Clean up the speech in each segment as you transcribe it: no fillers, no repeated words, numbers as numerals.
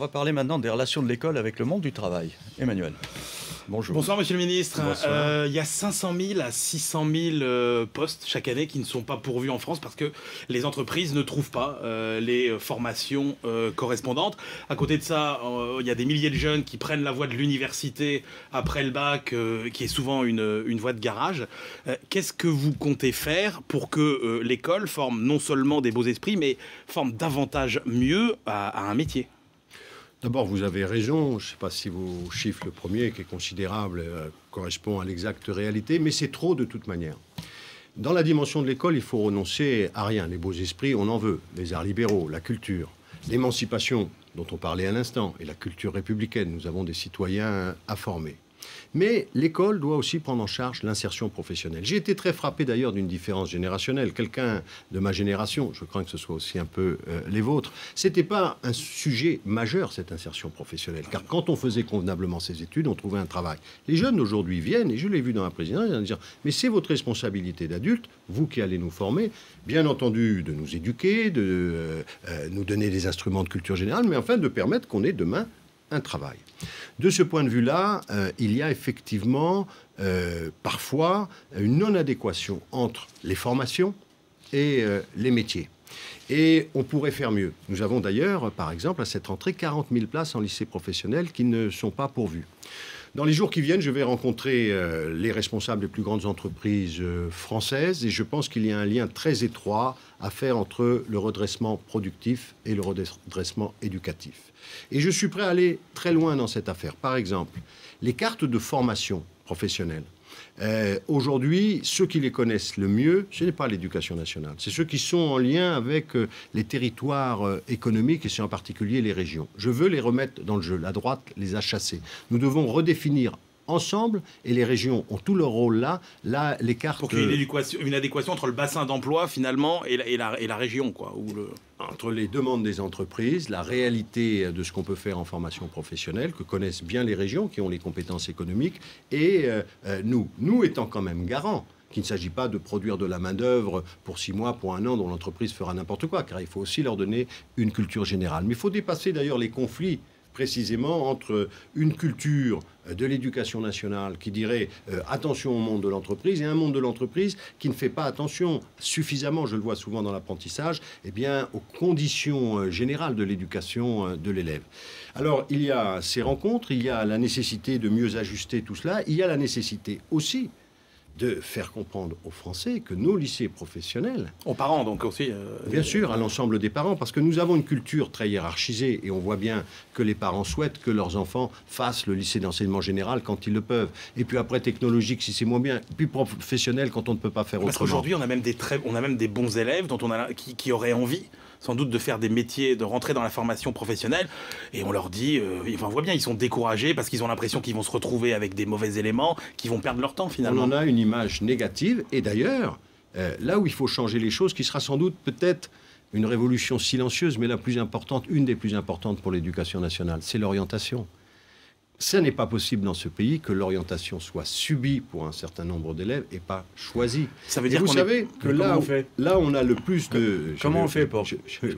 On va parler maintenant des relations de l'école avec le monde du travail. Emmanuel, bonjour. Bonsoir Monsieur le Ministre. Bonsoir. Il y a 500 000 à 600 000 postes chaque année qui ne sont pas pourvus en France parce que les entreprises ne trouvent pas les formations correspondantes. À côté de ça, il y a des milliers de jeunes qui prennent la voie de l'université après le bac, qui est souvent une voie de garage. Qu'est-ce que vous comptez faire pour que l'école forme non seulement des beaux esprits, mais forme davantage mieux à un métier ? D'abord, vous avez raison. Je ne sais pas si vos chiffres, le premier, qui est considérable, correspond à l'exacte réalité, mais c'est trop de toute manière. Dans la dimension de l'école, il faut renoncer à rien. Les beaux esprits, on en veut. Les arts libéraux, la culture, l'émancipation, dont on parlait à l'instant, et la culture républicaine. Nous avons des citoyens à former. Mais l'école doit aussi prendre en charge l'insertion professionnelle. J'ai été très frappé d'ailleurs d'une différence générationnelle. Quelqu'un de ma génération, je crains que ce soit aussi un peu les vôtres, c'était pas un sujet majeur cette insertion professionnelle. Car quand on faisait convenablement ses études, on trouvait un travail. Les jeunes d'aujourd'hui viennent, et je l'ai vu dans la présidence, ils viennent dire « Mais c'est votre responsabilité d'adulte, vous qui allez nous former, bien entendu de nous éduquer, de nous donner des instruments de culture générale, mais enfin de permettre qu'on ait demain un travail. » De ce point de vue-là, il y a effectivement parfois une non-adéquation entre les formations et les métiers. Et on pourrait faire mieux. Nous avons d'ailleurs, par exemple, à cette rentrée, 40 000 places en lycée professionnel qui ne sont pas pourvues. Dans les jours qui viennent, je vais rencontrer les responsables des plus grandes entreprises françaises et je pense qu'il y a un lien très étroit à faire entre le redressement productif et le redressement éducatif. Et je suis prêt à aller très loin dans cette affaire. Par exemple, les cartes de formation professionnelle. Aujourd'hui, ceux qui les connaissent le mieux, ce n'est pas l'éducation nationale. C'est ceux qui sont en lien avec les territoires économiques et c'est en particulier les régions. Je veux les remettre dans le jeu. La droite les a chassés. Nous devons redéfinir ensemble, et les régions ont tout leur rôle là, les cartes... Pour qu'il y ait une adéquation entre le bassin d'emploi, finalement, et la région, quoi. Entre les demandes des entreprises, la réalité de ce qu'on peut faire en formation professionnelle, que connaissent bien les régions, qui ont les compétences économiques, et nous étant quand même garants, qu'il ne s'agit pas de produire de la main-d'œuvre pour 6 mois, pour 1 an, dont l'entreprise fera n'importe quoi, car il faut aussi leur donner une culture générale. Mais il faut dépasser d'ailleurs les conflits précisément entre une culture de l'éducation nationale qui dirait attention au monde de l'entreprise et un monde de l'entreprise qui ne fait pas attention suffisamment, je le vois souvent dans l'apprentissage, eh bien, aux conditions générales de l'éducation de l'élève. Alors, il y a ces rencontres, il y a la nécessité de mieux ajuster tout cela, il y a la nécessité aussi de faire comprendre aux Français que nos lycées professionnels... Aux parents, donc aussi... Bien sûr, à l'ensemble des parents, parce que nous avons une culture très hiérarchisée et on voit bien que les parents souhaitent que leurs enfants fassent le lycée d'enseignement général quand ils le peuvent. Et puis après, technologique, si c'est moins bien. Puis professionnel, quand on ne peut pas faire autrement. Parce qu'aujourd'hui, on a même des bons élèves qui auraient envie, sans doute, de faire des métiers, de rentrer dans la formation professionnelle. Et on leur dit... on voit bien, ils sont découragés parce qu'ils ont l'impression qu'ils vont se retrouver avec des mauvais éléments, qu'ils vont perdre leur temps, finalement. On en a une image négative. Et d'ailleurs, là où il faut changer les choses, qui sera sans doute peut-être une révolution silencieuse, mais la plus importante, une des plus importantes pour l'éducation nationale, c'est l'orientation. Ce n'est pas possible dans ce pays que l'orientation soit subie pour un certain nombre d'élèves et pas choisie. Ça veut dire vous savez que là on a le plus de... Comment on fait pour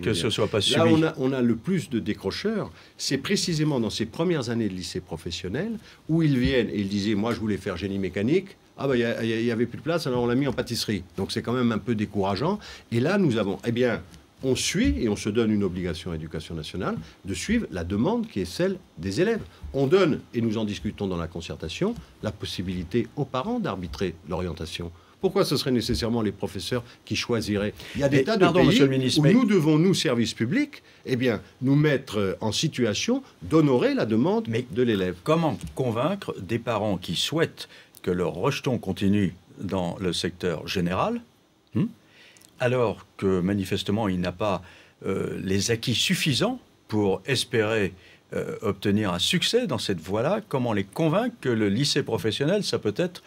que ce ne soit pas subi? Là, on a le plus de décrocheurs. C'est précisément dans ces premières années de lycée professionnel où ils viennent et ils disaient « Moi, je voulais faire génie mécanique. » Ah ben, il n'y avait plus de place, alors on l'a mis en pâtisserie. Donc c'est quand même un peu décourageant. Et là, nous avons... Eh bien, on suit, et on se donne une obligation à l'éducation nationale, de suivre la demande qui est celle des élèves. On donne, et nous en discutons dans la concertation, la possibilité aux parents d'arbitrer l'orientation. Pourquoi ce serait nécessairement les professeurs qui choisiraient? Il y a des tas de pays où nous devons, nous, services publics, eh bien, nous mettre en situation d'honorer la demande de l'élève. Comment convaincre des parents qui souhaitent que leur rejeton continue dans le secteur général, alors que manifestement il n'a pas les acquis suffisants pour espérer obtenir un succès dans cette voie-là? Comment les convaincre que le lycée professionnel, ça peut être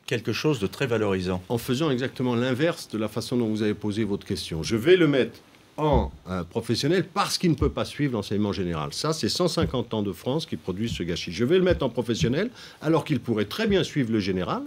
quelque chose de très valorisant? En faisant exactement l'inverse de la façon dont vous avez posé votre question. Je vais le mettre en professionnel parce qu'il ne peut pas suivre l'enseignement général. Ça, c'est 150 ans de France qui produisent ce gâchis. Je vais le mettre en professionnel alors qu'il pourrait très bien suivre le général.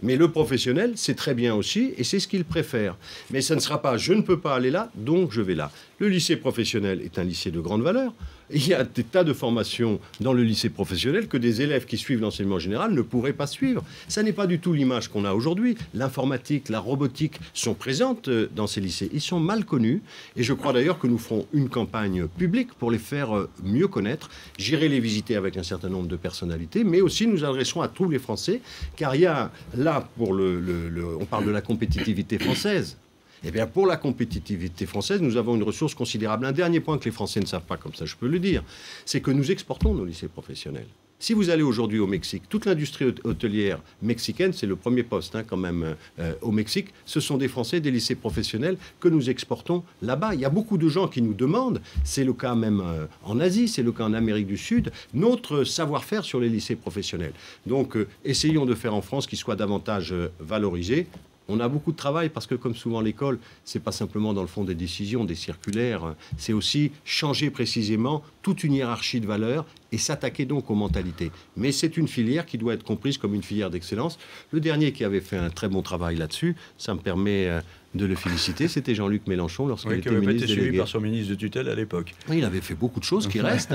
Mais le professionnel, c'est très bien aussi, et c'est ce qu'il préfère. Mais ça ne sera pas « je ne peux pas aller là, donc je vais là ». Le lycée professionnel est un lycée de grande valeur. Il y a des tas de formations dans le lycée professionnel que des élèves qui suivent l'enseignement général ne pourraient pas suivre. Ça n'est pas du tout l'image qu'on a aujourd'hui. L'informatique, la robotique sont présentes dans ces lycées. Ils sont mal connus et je crois d'ailleurs que nous ferons une campagne publique pour les faire mieux connaître. J'irai les visiter avec un certain nombre de personnalités, mais aussi nous adresserons à tous les Français, car il y a là, on parle de la compétitivité française. Eh bien, pour la compétitivité française, nous avons une ressource considérable. Un dernier point que les Français ne savent pas, comme ça je peux le dire, c'est que nous exportons nos lycées professionnels. Si vous allez aujourd'hui au Mexique, toute l'industrie hôtelière mexicaine, c'est le premier poste quand même au Mexique, ce sont des Français, des lycées professionnels que nous exportons là-bas. Il y a beaucoup de gens qui nous demandent, c'est le cas même en Asie, c'est le cas en Amérique du Sud, notre savoir-faire sur les lycées professionnels. Donc essayons de faire en France qu'il soit davantage valorisé. On a beaucoup de travail parce que, comme souvent, l'école, c'est pas simplement dans le fond des décisions, des circulaires, c'est aussi changer précisément toute une hiérarchie de valeurs et s'attaquer donc aux mentalités. Mais c'est une filière qui doit être comprise comme une filière d'excellence. Le dernier qui avait fait un très bon travail là-dessus, ça me permet de le féliciter, c'était Jean-Luc Mélenchon lorsqu'il était ministre délégué. Qui avait été suivi par son ministre de tutelle à l'époque. Oui, il avait fait beaucoup de choses qui restent,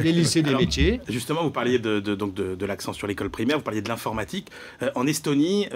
les lycées des métiers. Justement, vous parliez de l'accent sur l'école primaire, vous parliez de l'informatique. En Estonie,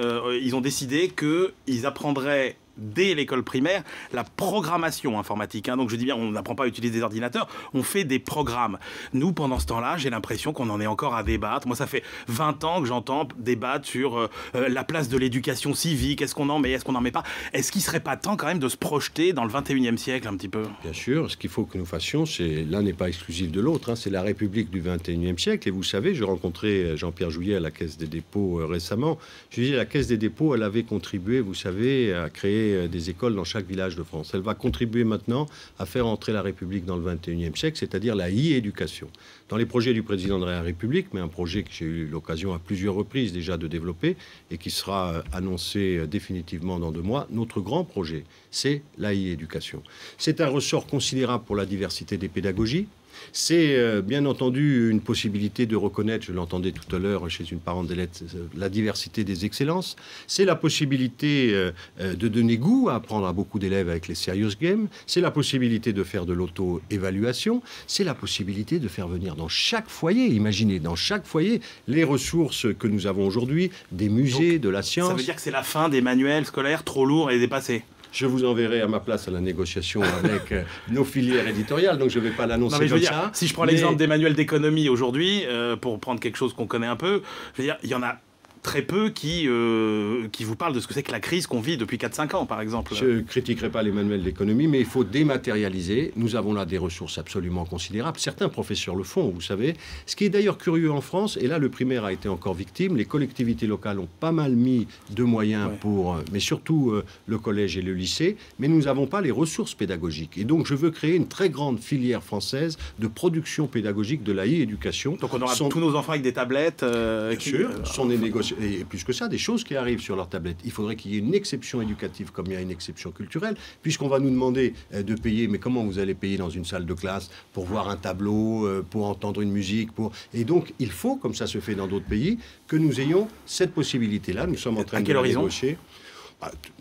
ils ont décidé qu'ils apprendraient dès l'école primaire la programmation informatique. Donc je dis bien, on n'apprend pas à utiliser des ordinateurs, on fait des programmes. Nous, pendant ce temps-là, j'ai l'impression qu'on en est encore à débattre. Moi, ça fait 20 ans que j'entends débattre sur la place de l'éducation civique. Est-ce qu'on en met, est-ce qu'on n'en met pas? Est-ce qu'il ne serait pas temps quand même de se projeter dans le 21e siècle un petit peu? Bien sûr, ce qu'il faut que nous fassions, c'est l'un n'est pas exclusif de l'autre. C'est la République du 21e siècle. Et vous savez, je rencontrais Jean-Pierre Jouyet à la Caisse des dépôts récemment. Je disais, la Caisse des dépôts, elle avait contribué, vous savez, à créer des écoles dans chaque village de France. Elle va contribuer maintenant à faire entrer la République dans le 21e siècle, c'est-à-dire la e-éducation. Dans les projets du président de la République, mais un projet que j'ai eu l'occasion à plusieurs reprises déjà de développer et qui sera annoncé définitivement dans 2 mois, notre grand projet, c'est la e-éducation. C'est un ressort considérable pour la diversité des pédagogies. C'est bien entendu une possibilité de reconnaître, je l'entendais tout à l'heure chez une parente d'élève, la diversité des excellences. C'est la possibilité de donner goût à apprendre à beaucoup d'élèves avec les serious games. C'est la possibilité de faire de l'auto-évaluation. C'est la possibilité de faire venir dans chaque foyer, imaginez, dans chaque foyer, les ressources que nous avons aujourd'hui, des musées, donc, de la science. Ça veut dire que c'est la fin des manuels scolaires trop lourds et dépassés. Je vous enverrai à ma place à la négociation avec nos filières édittoriales, donc je ne vais pas l'annoncer comme ça. Si je prends l'exemple des manuels d'économie aujourd'hui, pour prendre quelque chose qu'on connaît un peu, je veux dire, il y en a très peu qui vous parlent de ce que c'est que la crise qu'on vit depuis 4-5 ans, par exemple. Je ne critiquerai pas les manuels d'économie, mais il faut dématérialiser. Nous avons là des ressources absolument considérables. Certains professeurs le font, vous savez. Ce qui est d'ailleurs curieux en France, et là le primaire a été encore victime, les collectivités locales ont pas mal mis de moyens pour, mais surtout le collège et le lycée, mais nous n'avons pas les ressources pédagogiques. Et donc je veux créer une très grande filière française de production pédagogique de la e-éducation. Donc on aura tous nos enfants avec des tablettes bien sûr, sont des négociations. Et plus que ça, des choses qui arrivent sur leur tablette. Il faudrait qu'il y ait une exception éducative comme il y a une exception culturelle, puisqu'on va nous demander de payer. Mais comment vous allez payer dans une salle de classe pour voir un tableau, pour entendre une musique Et donc, il faut, comme ça se fait dans d'autres pays, que nous ayons cette possibilité-là. Nous sommes en train de négocier.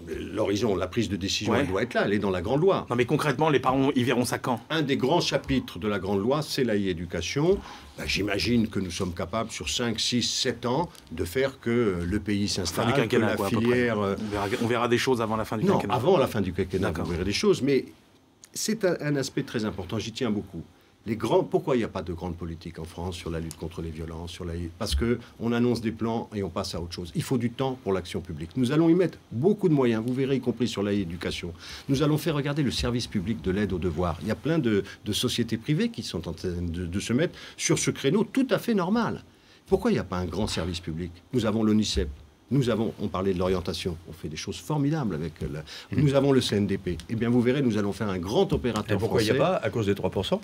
L'horizon, la prise de décision, elle doit être là, elle est dans la grande loi. Non mais concrètement, les parents, ils verront ça quand? Un des grands chapitres de la grande loi, c'est la e-éducation. J'imagine que nous sommes capables, sur 5, 6, 7 ans, de faire que le pays s'installe, que la filière... On verra des choses avant la fin du quinquennat. Non, avant la fin du quinquennat, vous verrez des choses, mais c'est un aspect très important, j'y tiens beaucoup. Pourquoi il n'y a pas de grande politique en France sur la lutte contre les violences, parce qu'on annonce des plans et on passe à autre chose. Il faut du temps pour l'action publique. Nous allons y mettre beaucoup de moyens, vous verrez, y compris sur l'éducation. Nous allons faire regarder le service public de l'aide aux devoirs. Il y a plein de sociétés privées qui sont en train de se mettre sur ce créneau tout à fait normal. Pourquoi il n'y a pas un grand service public? Nous avons l'ONICEP. On parlait de l'orientation, on fait des choses formidables avec... Nous avons le CNDP. Eh bien, vous verrez, nous allons faire un grand opérateur pourquoi français. Il n'y a pas, à cause des 3%?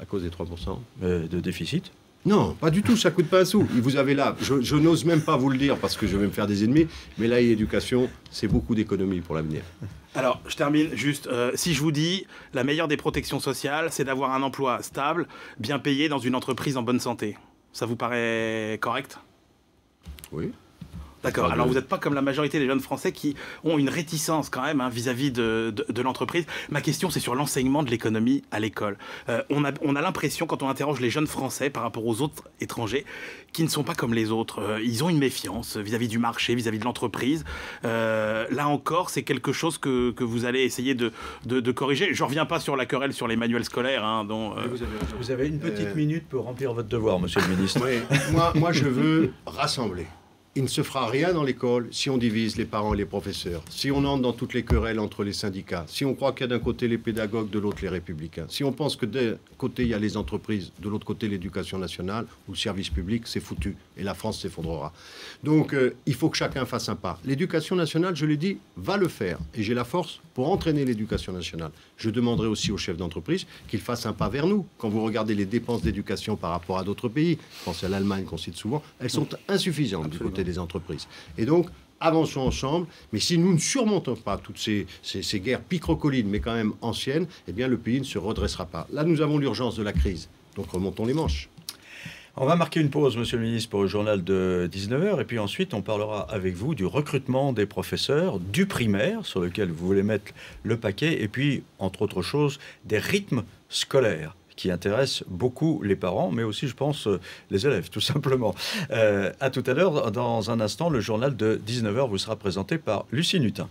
À cause des 3% de déficit? Non, pas du tout, ça coûte pas un sou. Vous avez là, je n'ose même pas vous le dire parce que je vais me faire des ennemis, mais là, l'éducation, c'est beaucoup d'économies pour l'avenir. Alors, je termine juste. Si je vous dis, la meilleure des protections sociales, c'est d'avoir un emploi stable, bien payé dans une entreprise en bonne santé. Ça vous paraît correct? Oui. D'accord. Alors, vous n'êtes pas comme la majorité des jeunes Français qui ont une réticence quand même vis-à-vis de l'entreprise. Ma question, c'est sur l'enseignement de l'économie à l'école. On a l'impression, quand on interroge les jeunes Français par rapport aux autres étrangers, qui ne sont pas comme les autres. Ils ont une méfiance vis-à-vis du marché, vis-à-vis de l'entreprise. Là encore, c'est quelque chose que vous allez essayer de corriger. Je ne reviens pas sur la querelle sur les manuels scolaires. Hein, dont, Vous avez une petite minute pour remplir votre devoir, monsieur le ministre. Oui, moi, je veux rassembler. Il ne se fera rien dans l'école si on divise les parents et les professeurs, si on entre dans toutes les querelles entre les syndicats, si on croit qu'il y a d'un côté les pédagogues, de l'autre les républicains, si on pense que d'un côté il y a les entreprises, de l'autre côté l'éducation nationale ou le service public, c'est foutu et la France s'effondrera. Donc il faut que chacun fasse un pas. L'éducation nationale, je l'ai dit, va le faire et j'ai la force pour entraîner l'éducation nationale. Je demanderai aussi aux chefs d'entreprise qu'ils fassent un pas vers nous. Quand vous regardez les dépenses d'éducation par rapport à d'autres pays, je pense à l'Allemagne qu'on cite souvent, elles sont insuffisantes du côté des entreprises. Et donc, avançons ensemble, mais si nous ne surmontons pas toutes ces guerres picrocolines, mais quand même anciennes, eh bien le pays ne se redressera pas. Là, nous avons l'urgence de la crise, donc remontons les manches. On va marquer une pause, monsieur le ministre, pour le journal de 19h, et puis ensuite on parlera avec vous du recrutement des professeurs, du primaire, sur lequel vous voulez mettre le paquet, et puis, entre autres choses, des rythmes scolaires qui intéressent beaucoup les parents, mais aussi, je pense, les élèves, tout simplement. À tout à l'heure. Dans un instant, le journal de 19h vous sera présenté par Lucie Nutin.